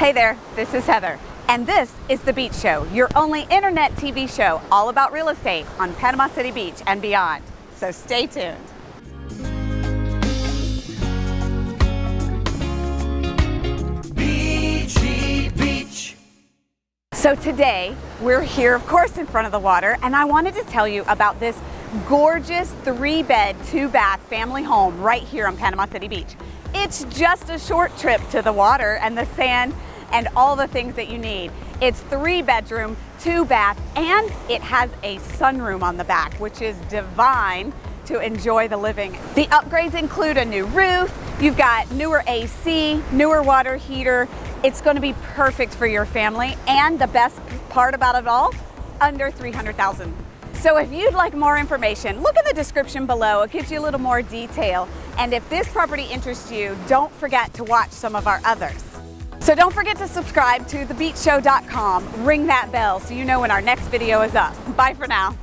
Hey there, this is Heather, and this is The Beach Show, your only internet TV show all about real estate on Panama City Beach and beyond. So stay tuned. Beachy Beach. So today, we're here, of course, in front of the water, and I wanted to tell you about this gorgeous 3-bed, 2-bath family home right here on Panama City Beach. It's just a short trip to the water and the sand and all the things that you need. It's 3-bedroom, 2-bath, and it has a sunroom on the back, which is divine to enjoy the living. The upgrades include a new roof, you've got newer AC, newer water heater. It's going to be perfect for your family, and the best part about it all, under $300,000. So if you'd like more information, look in the description below. It gives you a little more detail. And if this property interests you, don't forget to watch some of our others. So don't forget to subscribe to thebeachshow.com. Ring that bell so you know when our next video is up. Bye for now.